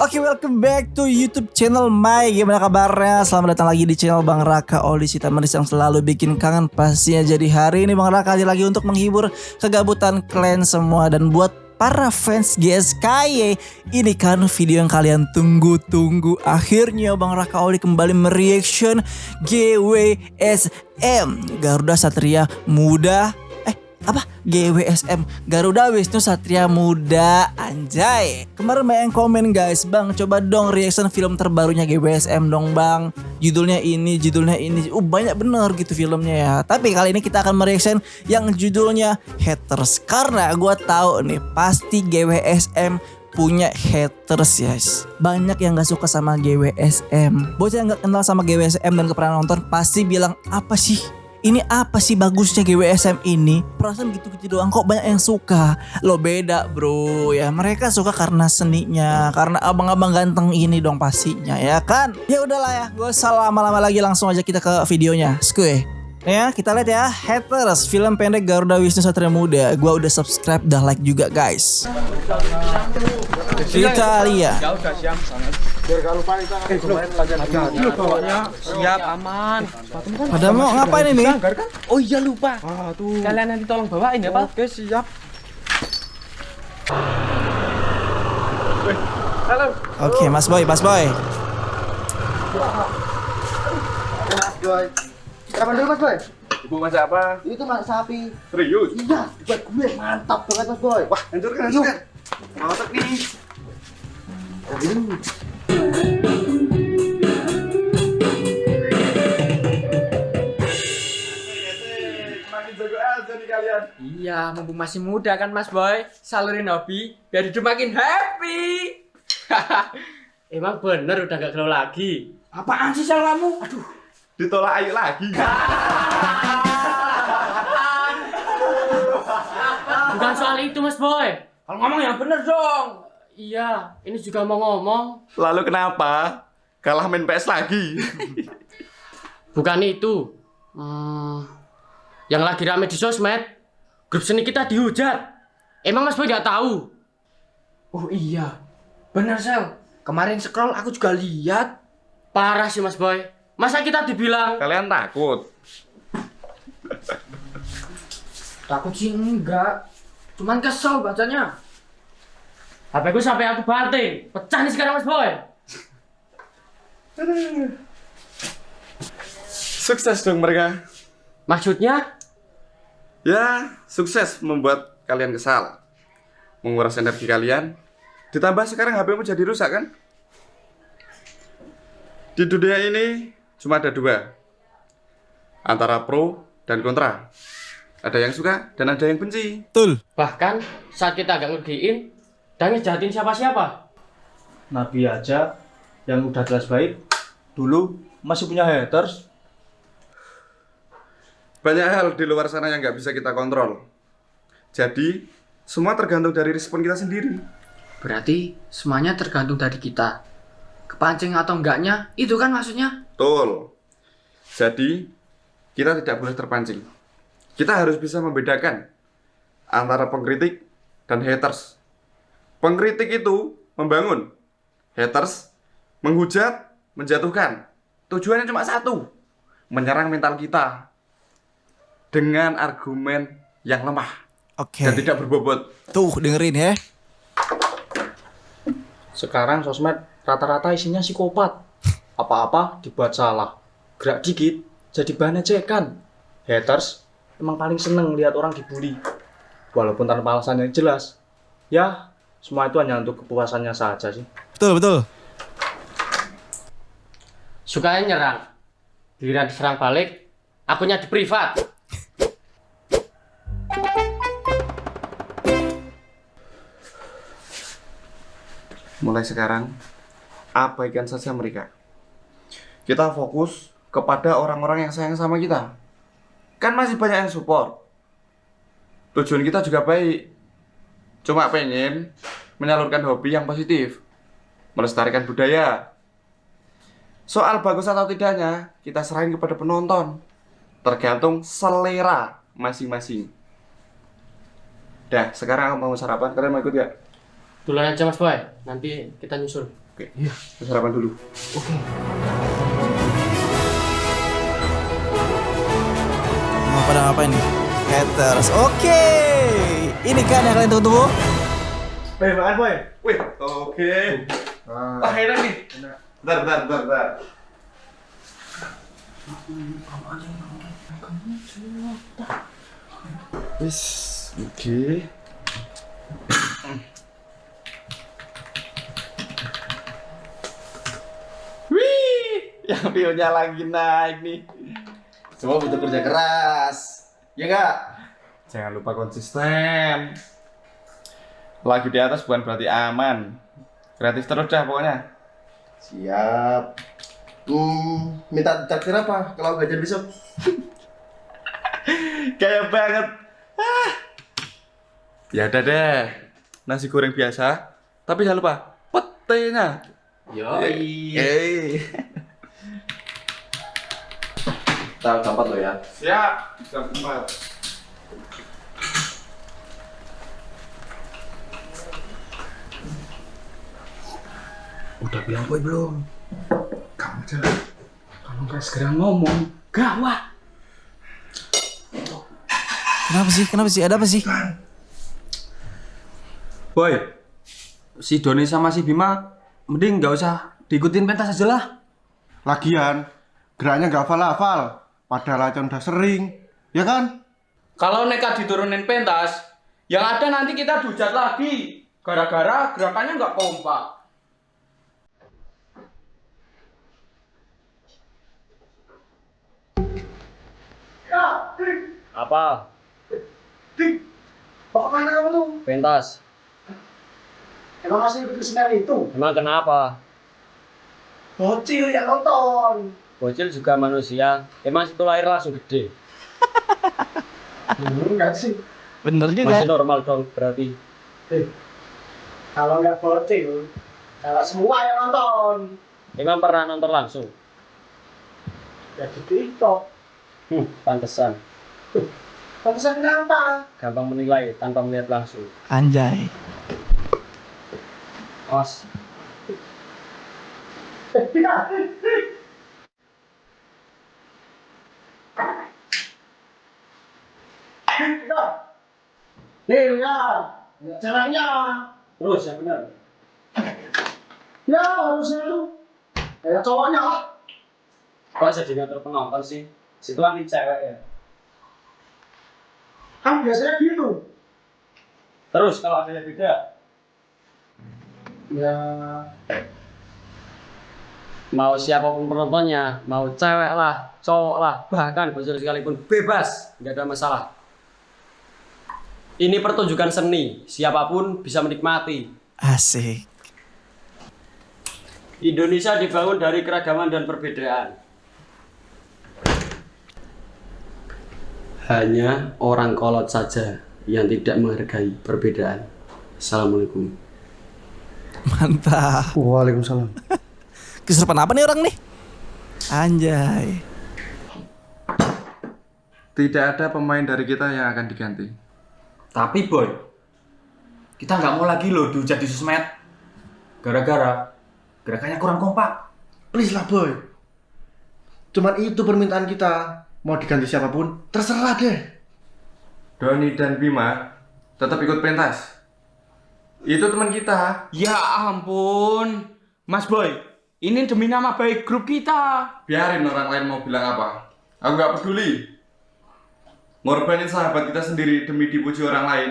Oke, welcome back to YouTube channel My. Gimana kabarnya? Selamat datang lagi di channel Bang Raka Audisi Tamaris yang selalu bikin kangen pastinya. Jadi hari ini Bang Raka hadir lagi untuk menghibur kegabutan kalian semua. Dan buat para fans GSKY, ini kan video yang kalian tunggu-tunggu. Akhirnya Bang Raka Audi kembali mereaction GWSM, Garuda Satria Muda. GWSM, Garuda Wisnu Satria Muda. Anjay, kemarin banyak yang komen guys, Bang coba dong reaction film terbarunya GWSM dong Bang, judulnya ini banyak bener gitu filmnya ya. Tapi kali ini kita akan mereaction yang judulnya Haters, karena gue tahu nih pasti GWSM punya haters guys. Banyak yang gak suka sama GWSM. Bocah yang gak kenal sama GWSM dan gak pernah nonton pasti bilang, apa sih ini, apa sih bagusnya GWSM ini? Perasaan gitu-gitu doang kok banyak yang suka. Lo beda bro ya, mereka suka karena seninya, karena abang-abang ganteng ini dong pastinya ya kan. Ya udahlah ya, gue salah lama-lama lagi, langsung aja kita ke videonya. Skuy ya, kita lihat ya, Haters, film pendek Garuda Wisnu Satria Muda. Gua udah subscribe, udah like juga guys. Kita lihat. Ya udah siap sana. Biar gak lupa kita kemarin lagi bawanya siap aman. Pada mau ngapain ini? Oh iya lupa. Tuh. Kalian nanti tolong bawain ya, Pak. Oke, siap. Halo. Oke, Mas Boy. Mas Boy. Kapan dulu Mas Boy? Ibu masak apa? Itu masak sapi. Serius? Iya, buat gue mantap banget Mas Boy. Wah, hancurkan. Masak nih. Makin jago aja nih kalian. Iya, mumpung masih muda kan Mas Boy, salurin hobi biar hidup makin happy. Emang bener udah gak galau lagi. Apaan sih Sal kamu? Aduh, ditolak ayo lagi. Bukan soal itu Mas Boy. Kalau ngomong yang bener dong. Iya, ini juga mau ngomong. Lalu kenapa? Kalah main PS lagi. Bukan itu. Yang lagi rame di sosmed, grup seni kita dihujat. Emang Mas Boy gak tahu? Oh iya, benar Sel. Kemarin scroll aku juga lihat. Parah sih Mas Boy. Masa kita dibilang Kalian takut? Takut sih enggak. Cuman kesel bacanya. HP ku sampai aku banting. Pecah nih sekarang Mas Boy. Sukses dong mereka. Maksudnya? Ya, sukses membuat kalian kesal, menguras energi kalian. Ditambah sekarang HP-mu jadi rusak kan? Di dunia ini cuma ada dua, antara pro dan kontra. Ada yang suka dan ada yang benci. Betul. Bahkan saat kita gak ngertiin dan ngejahatin siapa-siapa. Nabi aja yang udah jelas baik dulu masih punya haters. Banyak hal di luar sana yang nggak bisa kita kontrol. Jadi, semua tergantung dari respon kita sendiri. Berarti semuanya tergantung dari kita. Kepancing atau enggaknya, itu kan maksudnya? Betul. Jadi, kita tidak boleh terpancing. Kita harus bisa membedakan antara pengkritik dan haters. Pengkritik itu membangun, haters menghujat, menjatuhkan. Tujuannya cuma satu, menyerang mental kita dengan argumen yang lemah Oke. dan tidak berbobot. Tuh dengerin ya. Sekarang sosmed rata-rata isinya psikopat. Apa-apa dibuat salah. Gerak dikit jadi bahan ejekan. Haters emang paling seneng lihat orang dibully. Walaupun tanpa alasan yang jelas. Ya, semua itu hanya untuk kepuasannya saja sih. Betul. Sukanya nyerang. Giliran diserang balik, akunnya di privat. Mulai sekarang, abaikan saja mereka. Kita fokus kepada orang-orang yang sayang sama kita. Kan masih banyak yang support. Tujuan kita juga baik. Cuma pengen menyalurkan hobi yang positif, melestarikan budaya. Soal bagus atau tidaknya, kita serahin kepada penonton. Tergantung selera masing-masing. Dah, sekarang aku mau sarapan. Kalian mau ikut gak? Duluan aja Mas Boy, nanti kita nyusul. Oke, iya. Sarapan dulu. Mau pada ngapain nih? Haters. Oke. Ini kan yang kalian tunggu-tunggu. Boy, makan boy. Wih, oke. Wah, enak nih. Bentar. Wis, oke. Wih, yang view-nya lagi naik nih. Semua butuh kerja keras, ya enggak? Jangan lupa konsisten. Lagi di atas bukan berarti aman. Kreatif terus dah pokoknya. Siap. Minta traktir apa kalau gajian besok? Kayak banget. Ya udah deh. Nasi goreng biasa, tapi jangan lupa petenya. Yoi. Tahu tempat lo ya. Siap. Jam 4. Udah bilang boy belum? Kamu jalan. Kalau nggak segera ngomong, gawat. Kenapa sih? Ada apa sih? Boy, si Doni sama si Bima mending nggak usah diikutin pentas aja lah. Lagian geraknya nggak hafal-hafal. Padahal Acon udah sering, ya kan? Kalau nekat diturunin pentas, yang ada nanti kita dihujat lagi. Gara-gara gerakannya nggak kompak. Apa? Bawa mana kamu tuh? Pentas. Emang masih ikut kesenian itu? Emang kenapa? Bocil yang nonton. Bocil juga manusia. Emang situ lahir langsung gede. Enggak sih. Bener Masih normal dong berarti. Kalau nggak bocil, kalau semua yang nonton. Emang pernah nonton langsung? Ya di TikTok. Pantesan. Pantesan kenapa? Gampang menilai tanpa melihat langsung. Anjay. Os. Nih ya, caranya. Terus yang benar. Ya harusnya lu. Kayak cowoknya. Kok jadi ngatur penonton sih? Situ kan cewek ya. Kan biasanya gitu. Terus kalau ada yang beda, Ya. mau siapapun penontonnya, mau cewek lah, cowok lah, bahkan bocil sekalipun bebas, nggak ada masalah. Ini pertunjukan seni, siapapun bisa menikmati. Asik. Indonesia dibangun dari keragaman dan perbedaan. Hanya orang kolot saja yang tidak menghargai perbedaan. Assalamualaikum. Mantap. Waalaikumsalam. Kesurupan apa nih orang nih? Anjay. Tidak ada pemain dari kita yang akan diganti. Tapi boy, kita nggak mau lagi loh dihujat di sosmed. Gara-gara gerakannya kurang kompak. Please lah boy. Cuman itu permintaan kita. Mau diganti siapapun, terserah deh. Doni dan Bima tetap ikut pentas. Itu teman kita. Ya ampun, Mas Boy, ini demi nama baik grup kita. Biarin orang lain mau bilang apa. Aku nggak peduli. Ngorbanin sahabat kita sendiri demi dipuji orang lain,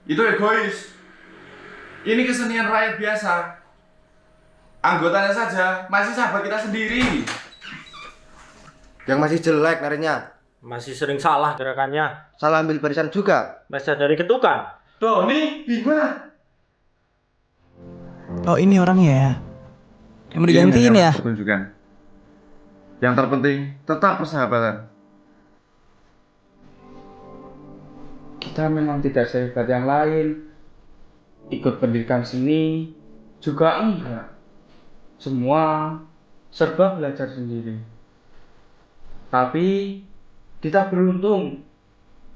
itu egois. Ini kesenian rakyat biasa. Anggotanya saja masih sahabat kita sendiri. Yang masih jelek narinya. Masih sering salah gerakannya. Salah ambil barisan juga. Masih dari ketukan. Doni, Bima. Oh ini orangnya ya? Yang mau digantiin ya? Pertunjukan. Yang terpenting tetap persahabatan. Kita memang tidak sehebat yang lain. Ikut pendidikan seni juga enggak. Semua serba belajar sendiri. Tapi kita beruntung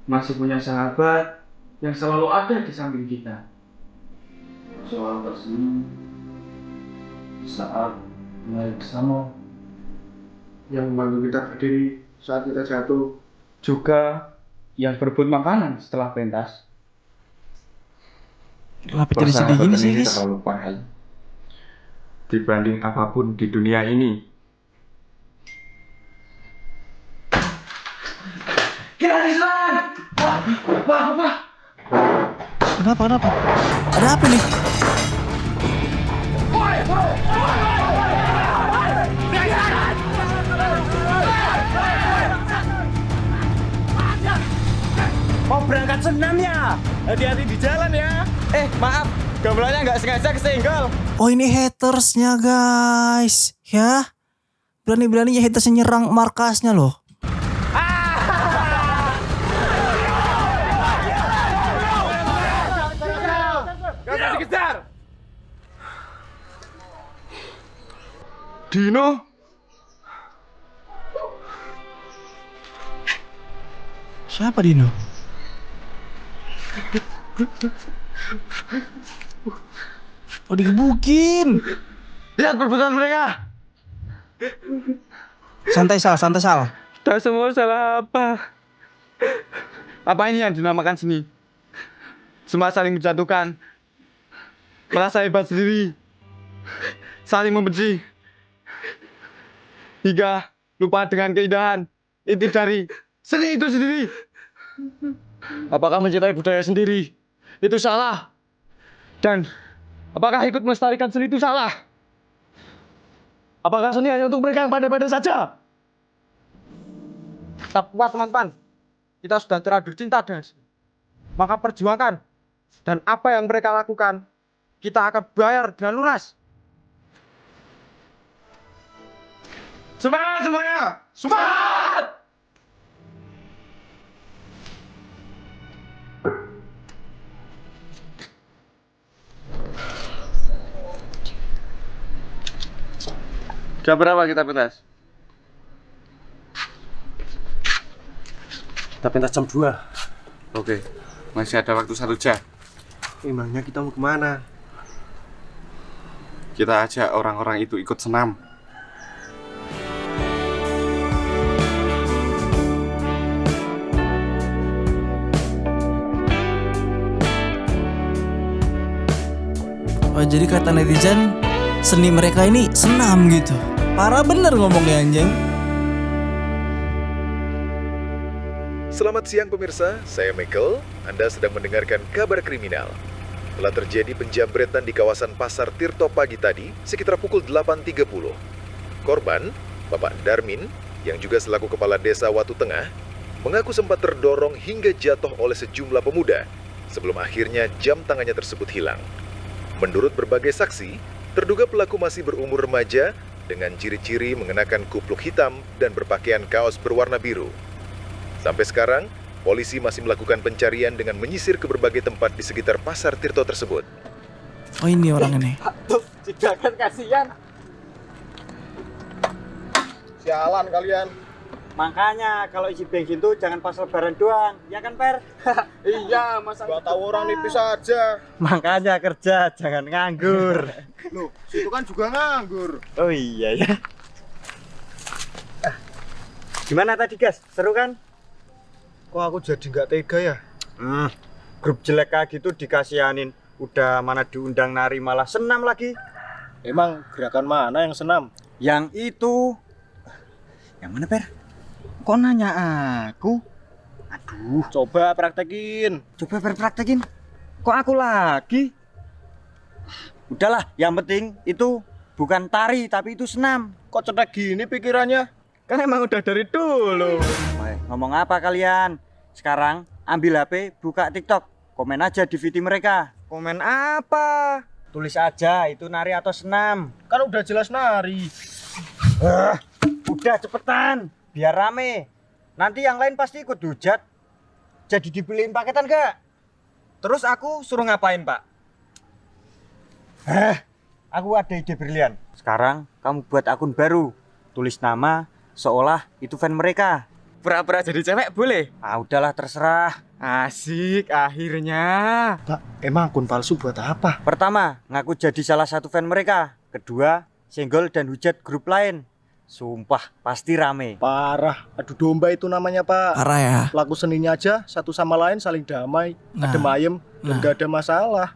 masih punya sahabat yang selalu ada di samping kita. soal tersenyum saat mulai bersama, Yang membantu kita berdiri saat kita jatuh. Juga yang berebut makanan setelah pentas. Kenapa jadi sedih gini sih, guys? terlalu pahit dibanding apapun di dunia ini. Kenapa? Ada apa nih? Mau berangkat senam ya? Hati-hati di jalan ya. Maaf, gamelannya nggak sengaja kesenggol. Oh, ini hatersnya, guys. Ya. Berani-beraninya hatersnya nyerang markasnya loh. Gak usah dikejar. Dino, Siapa Dino? Oh, digebukin. Lihat perbuatan mereka. Santai Sal. Kita semua salah apa? Apa ini yang dinamakan seni? Semua saling menjatuhkan, merasa hebat sendiri, saling membenci, hingga lupa dengan keindahan inti dari seni itu sendiri. Apakah mencintai budaya sendiri itu salah? Dan apakah ikut melestarikan seni itu salah? Apakah seni hanya untuk mereka yang pandai-pandai saja? Tak kuat teman-teman, kita sudah terlanjur cinta dengan seni. Maka perjuangkan, dan apa yang mereka lakukan kita akan bayar dengan lunas. Semangat semuanya! Semangat! Jam berapa kita pentas? Kita pentas jam 2. oke, masih ada waktu 1 jam. Emangnya kita mau kemana? Kita ajak orang-orang itu ikut senam. Oh, jadi kata netizen, seni mereka ini senam gitu. Parah bener ngomongnya anjing. Selamat siang pemirsa, saya Michael. Anda sedang mendengarkan kabar kriminal. Telah terjadi penjambretan di kawasan Pasar Tirto pagi tadi, sekitar pukul 8.30. Korban, Bapak Darmin, yang juga selaku Kepala Desa Watu Tengah, mengaku sempat terdorong hingga jatuh oleh sejumlah pemuda, sebelum akhirnya jam tangannya tersebut hilang. Menurut berbagai saksi, terduga pelaku masih berumur remaja dengan ciri-ciri mengenakan kupluk hitam dan berpakaian kaos berwarna biru. Sampai sekarang, polisi masih melakukan pencarian dengan menyisir ke berbagai tempat di sekitar Pasar Tirto tersebut. Oh, ini orang ini. Tuh, tidak kan kasihan. Sialan kalian. Makanya kalau isi bensin tuh jangan pas lebaran doang, ya kan Per? Iya, masa Gak tahu orang nipis aja. Makanya kerja jangan nganggur. Loh, situ kan juga nganggur. Oh iya ya. Gimana tadi guys, seru kan? Kok aku jadi nggak tega ya? Grup jelek kayak gitu dikasihanin, udah mana diundang nari malah senam lagi. Emang gerakan mana yang senam? Yang itu. Yang mana Per? Kok nanya aku? Aduh, Coba praktekin. coba Per praktekin. Kok aku lagi? Udahlah, yang penting itu bukan tari tapi itu senam. Kok cetek gini pikirannya? Kan emang udah dari dulu. Ngomong apa kalian? Sekarang ambil HP, buka TikTok, komen aja di VT mereka. Komen apa? Tulis aja itu nari atau senam. Kan udah jelas nari. Udah cepetan, biar rame. Nanti yang lain pasti ikut hujat. Jadi dipilihin paketan gak? Terus aku suruh ngapain Pak? Aku ada ide brilian. Sekarang kamu buat akun baru, tulis nama seolah itu fan mereka. pura-pura jadi cewek boleh? Ah udahlah terserah. Asik akhirnya. Pak, emang akun palsu buat apa? Pertama, ngaku jadi salah satu fan mereka. Kedua, senggol dan hujat grup lain. Sumpah, pasti rame. Parah, adu domba itu namanya Pak. Parah ya. Laku seninya aja satu sama lain saling damai, Nah. adem ayem, dan gak ada masalah.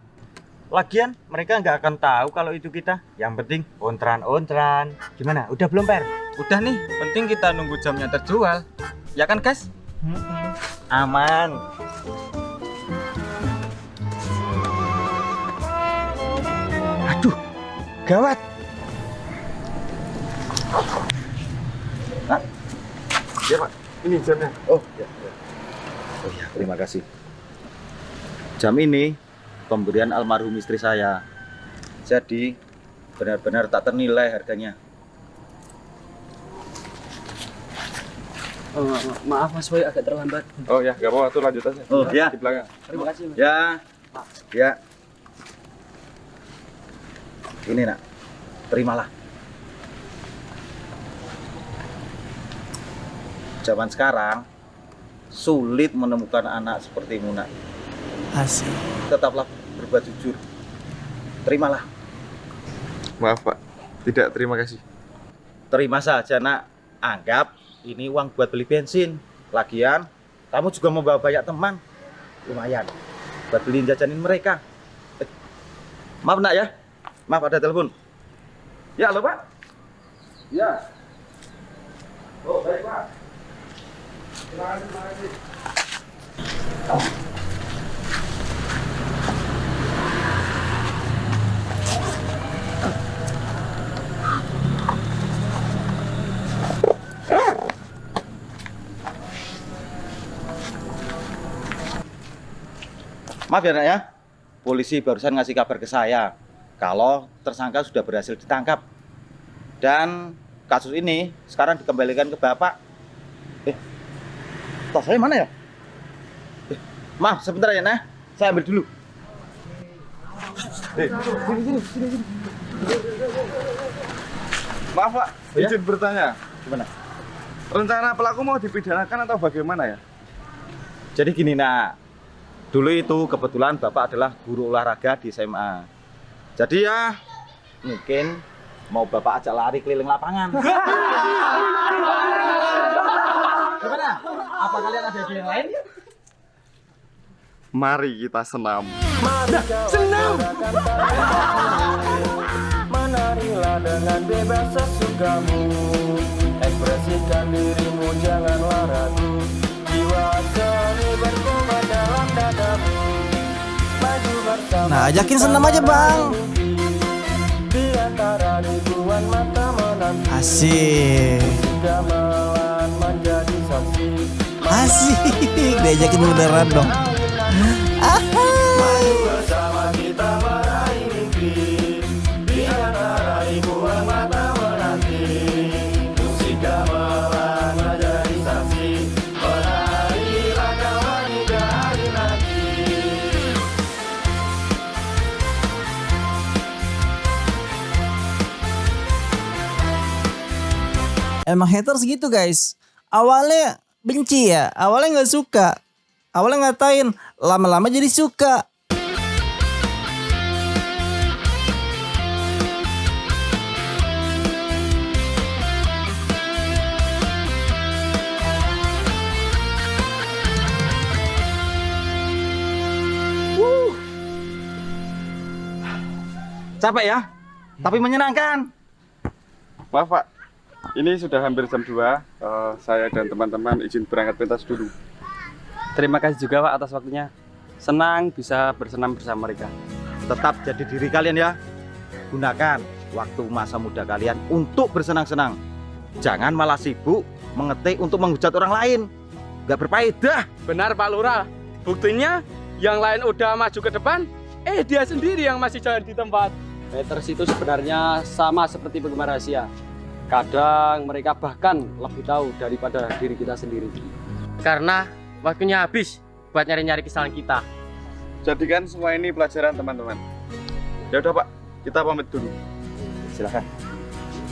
Lagian, mereka nggak akan tahu kalau itu kita. Yang penting, ontran-ontran. Gimana, udah belum, Per? Udah nih, penting kita nunggu jamnya terjual. Ya kan, guys? Aman. Aduh, gawat. Ya Pak, ini jamnya. Oh ya. Oh ya, terima kasih. Jam ini pemberian almarhum istri saya. Jadi benar-benar tak ternilai harganya. Maaf Mas Boy agak terlambat. Oh ya, gak apa-apa tuh lanjut aja. Oh ya, Di belakang. Terima kasih Mas. ya, ya. Ini nak, terimalah. Zaman sekarang sulit menemukan anak sepertimu nak. Asik. Tetaplah berbuat jujur. Terimalah. Maaf Pak, tidak terima kasih. Terima saja nak. Anggap ini uang buat beli bensin. Lagian kamu juga membawa banyak teman. Lumayan buat beliin jajanin mereka. Maaf nak ya. Maaf ada telepon. Ya halo Pak. Ya. Oh baik Pak. Terima kasih. Maaf ya nak ya. Polisi barusan ngasih kabar ke saya kalau tersangka sudah berhasil ditangkap. Dan kasus ini sekarang dikembalikan ke Bapak. Tas saya mana ya? Maaf, sebentar ya, Nah. Saya ambil dulu. Maaf Pak, Ya? izin bertanya. Gimana? Rencana pelaku mau dipidanakan atau bagaimana ya? Jadi gini, Nak. Dulu itu kebetulan Bapak adalah guru olahraga di SMA. Jadi ya mungkin mau Bapak ajak lari keliling lapangan. Gimana? Apa kalian ada ide yang lain? Mari kita senam. Menarilah dengan bebas sesukamu, ekspresikan dirimu janganlah ragu, jiwa seni bergema dalam dadamu, maju bersama. Nah, ajakin senam aja bang. Di antara ribuan mata menanti, Asik. gamelan menjadi saksi. Asik. Diajakin beneran dong. Maju bersama kita meraih mimpi, di antara ribuan mata menanti, musik gamelan menjadi saksi, menarilah kawan hingga hari nanti. Emang haters gitu guys. Awalnya benci ya, awalnya nggak suka, awalnya ngatain, lama-lama jadi suka. Capek ya? Tapi menyenangkan. Maaf Pak, ini sudah hampir jam 2. Saya dan teman-teman izin berangkat pentas dulu. Terima kasih juga Pak atas waktunya. Senang bisa bersenam bersama mereka. Tetap jadi diri kalian ya. Gunakan waktu masa muda kalian untuk bersenang-senang. Jangan malah sibuk mengetik untuk menghujat orang lain. Gak berfaedah. Benar Pak Lurah. Buktinya yang lain udah maju ke depan, dia sendiri yang masih jalan di tempat. Haters itu sebenarnya sama seperti penggemar rahasia. Kadang mereka bahkan lebih tahu daripada diri kita sendiri. Karena waktunya habis buat nyari-nyari kesalahan kita. Jadikan semua ini pelajaran teman-teman. Ya udah Pak, kita pamit dulu. Silakan.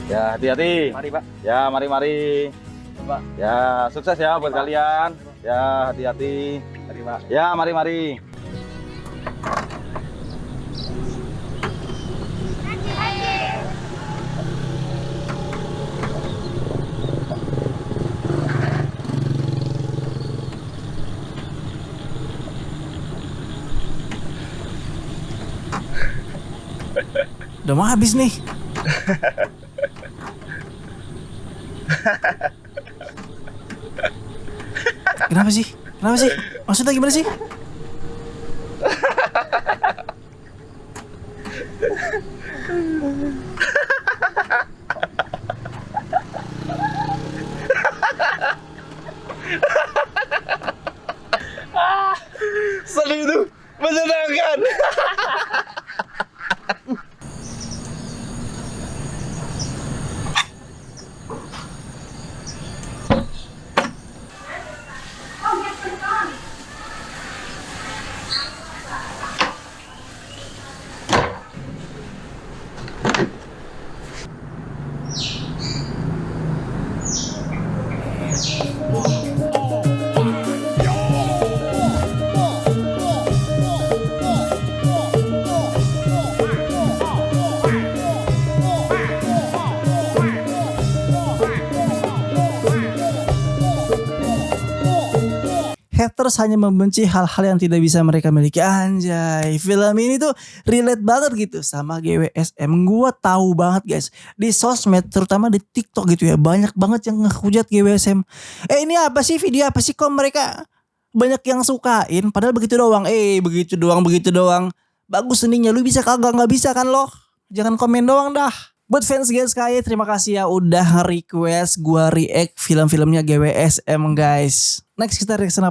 Ya hati-hati. Mari Pak. Ya mari-mari. Pak. Ya, sukses ya buat kalian. Ya, hati-hati. Mari, Pak. Ya, mari. Udah mau habis nih. Kenapa sih? Maksudnya gimana sih? Sedih itu menyenangkan. Haters hanya membenci hal-hal yang tidak bisa mereka miliki. Anjay, film ini tuh relate banget gitu sama GWSM. Gua tahu banget guys, di sosmed terutama di TikTok gitu ya, banyak banget yang ngehujat GWSM. Ini apa sih, video apa sih kok mereka banyak yang sukain, padahal begitu doang. Begitu doang. Bagus seninya, lu bisa kagak? Nggak bisa kan lo? Jangan komen doang dah. Buat fans GSKY, terima kasih ya udah request gua react film-filmnya GWSM guys. Next kita reaction apa?